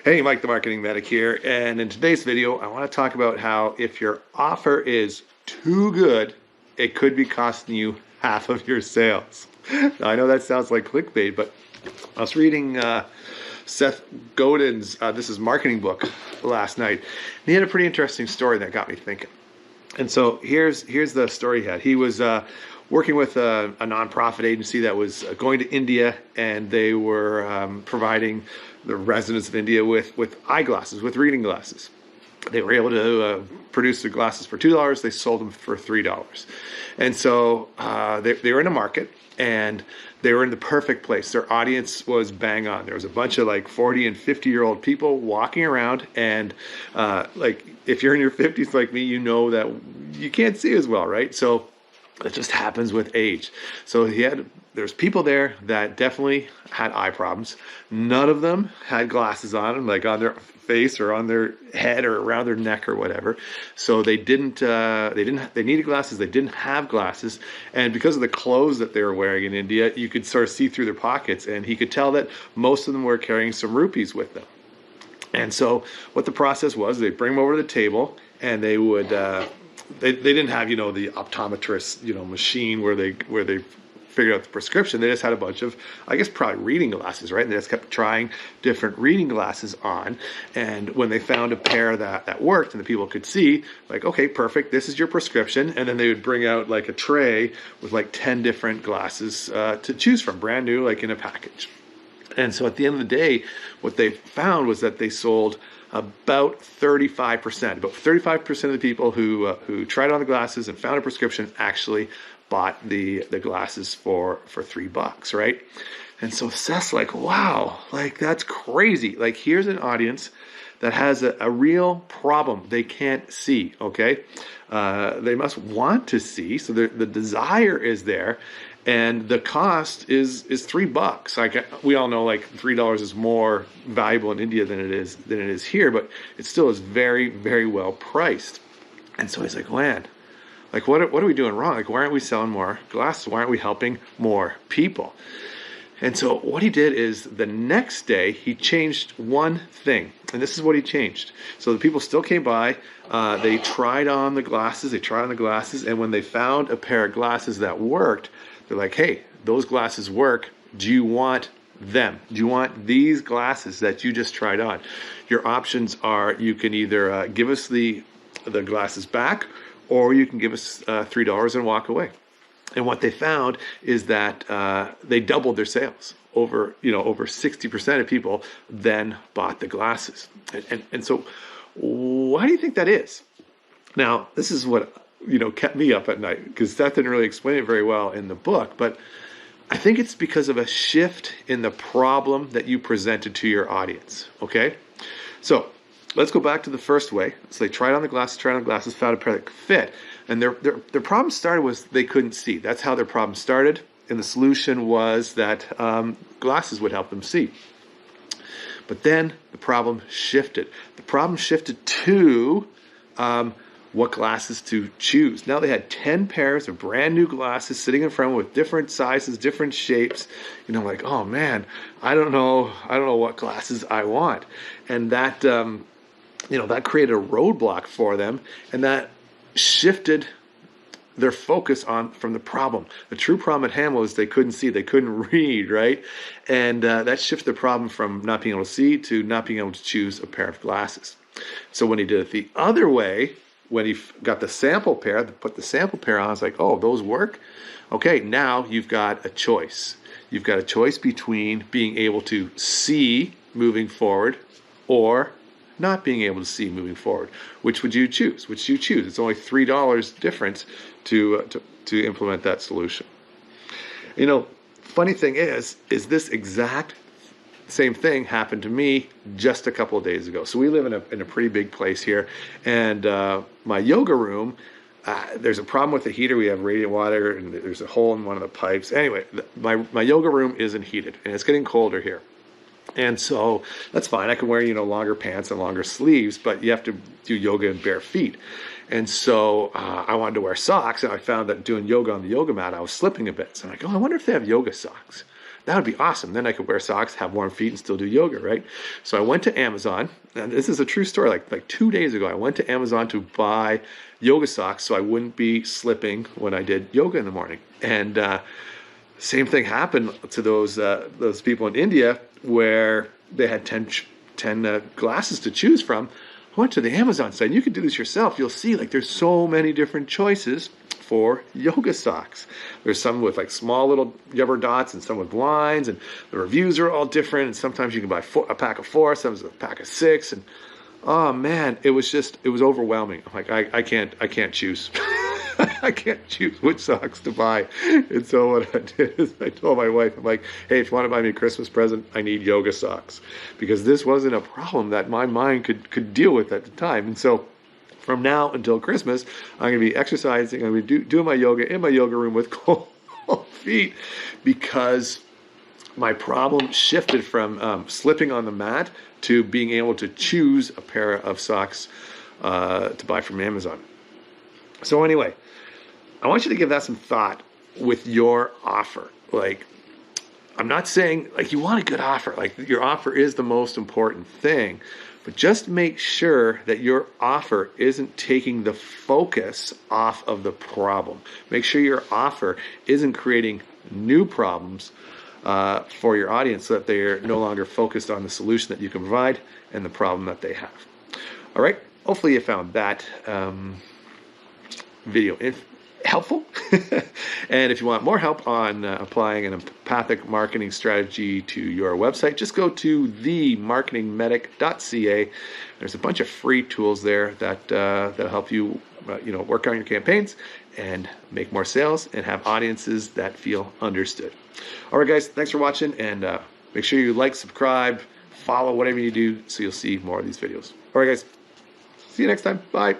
Hey, Mike the Marketing Medic here, and in today's video, I want to talk about how if your offer is too good, it could be costing you half of your sales. Now, I know that sounds like clickbait, but I was reading Seth Godin's This Is Marketing book last night, and he had a pretty interesting story that got me thinking. And so here's the story he had. He was working with a nonprofit agency that was going to India, and they were providing the residents of India with eyeglasses, with reading glasses. They were able to produce the glasses for $2. They sold them for $3. And so they were in a market, and they were in the perfect place. Their audience was bang on. There was a bunch of like 40 and 50-year-old people walking around, and like if you're in your 50s like me, you know that you can't see as well, right? So it just happens with age. So there's people there that definitely had eye problems. None of them had glasses on them, like on their face or on their head or around their neck or whatever. So they needed glasses. They didn't have glasses. And because of the clothes that they were wearing in India, you could sort of see through their pockets. And he could tell that most of them were carrying some rupees with them. And so what the process was, they'd bring them over to the table, and they would, they didn't have, the optometrist, machine where they figured out the prescription. They just had a bunch of, I guess, probably reading glasses, right? And they just kept trying different reading glasses on. And when they found a pair that worked and the people could see, like, okay, perfect, this is your prescription. And then they would bring out like a tray with like 10 different glasses to choose from, brand new, like in a package. And so at the end of the day, what they found was that they sold about 35%. About 35% of the people who tried on the glasses and found a prescription actually bought the glasses for $3, right? And so Seth's like, wow, like that's crazy. Like here's an audience that has a real problem. They can't see, okay? They must want to see, so the desire is there, and the cost is $3. Like we all know, like $3 is more valuable in India than it is here, but it still is very, very well priced. And so he's like, man, like what are we doing wrong? Like why aren't we selling more glasses? Why aren't we helping more people? And so what he did is the next day he changed one thing, and this is what he changed. So the people still came by, they tried on the glasses, and when they found a pair of glasses that worked, they're like, hey, those glasses work. Do you want them? Do you want these glasses that you just tried on? Your options are you can either give us the glasses back, or you can give us $3 and walk away. And what they found is that they doubled their sales. Over 60% of people then bought the glasses. And so why do you think that is? Now, this is what kept me up at night, because Seth didn't really explain it very well in the book, but I think it's because of a shift in the problem that you presented to your audience, okay? So let's go back to the first way. So they tried on the glasses, found a pair that fit, and their problem started was they couldn't see. That's how their problem started, and the solution was that glasses would help them see. But then the problem shifted. The problem shifted to what glasses to choose. Now they had 10 pairs of brand new glasses sitting in front with different sizes, different shapes. Like, oh man, I don't know what glasses I want. And that that created a roadblock for them, and that shifted their focus from the problem. The true problem at hand was they couldn't see, they couldn't read, right? And that shifted the problem from not being able to see to not being able to choose a pair of glasses. So when he did it the other way, when he got the sample pair, put the sample pair on, I was like, oh, those work? Okay, now you've got a choice. You've got a choice between being able to see moving forward or not being able to see moving forward. Which would you choose? Which do you choose? It's only $3 difference to implement that solution. Funny thing is this exact same thing happened to me just a couple of days ago. So we live in a pretty big place here, and my yoga room, there's a problem with the heater. We have radiant water, and there's a hole in one of the pipes. Anyway, my yoga room isn't heated, and it's getting colder here. And so that's fine. I can wear, longer pants and longer sleeves, but you have to do yoga in bare feet. And so I wanted to wear socks, and I found that doing yoga on the yoga mat, I was slipping a bit. So I'm like, oh, I wonder if they have yoga socks. that would be awesome. Then I could wear socks, have warm feet, and still do yoga, right? So I went to Amazon, and this is a true story. Like 2 days ago, I went to Amazon to buy yoga socks so I wouldn't be slipping when I did yoga in the morning. And same thing happened to those people in India where they had 10 glasses to choose from. I went to the Amazon site, and you can do this yourself. You'll see like there's so many different choices for yoga socks. There's some with like small little rubber dots and some with lines, and the reviews are all different. And sometimes you can buy a pack of 4, sometimes a pack of 6. And oh man, it was overwhelming. I'm like, I can't choose. I can't choose which socks to buy. And so what I did is I told my wife, I'm like, hey, if you want to buy me a Christmas present, I need yoga socks. Because this wasn't a problem that my mind could deal with at the time. And so from now until Christmas, I'm going to be exercising. I'm going to be doing my yoga in my yoga room with cold feet, because my problem shifted from slipping on the mat to being able to choose a pair of socks to buy from Amazon. So anyway, I want you to give that some thought with your offer. Like, I'm not saying like you want a good offer. Like, your offer is the most important thing, but just make sure that your offer isn't taking the focus off of the problem. Make sure your offer isn't creating new problems for your audience, so that they're no longer focused on the solution that you can provide and the problem that they have. All right. Hopefully you found that video helpful. And if you want more help on applying an empathic marketing strategy to your website, just go to themarketingmedic.ca. There's a bunch of free tools there that'll help you work on your campaigns and make more sales and have audiences that feel understood. All right, guys, thanks for watching, and make sure you like, subscribe, follow, whatever you do, so you'll see more of these videos. All right, guys, see you next time. Bye.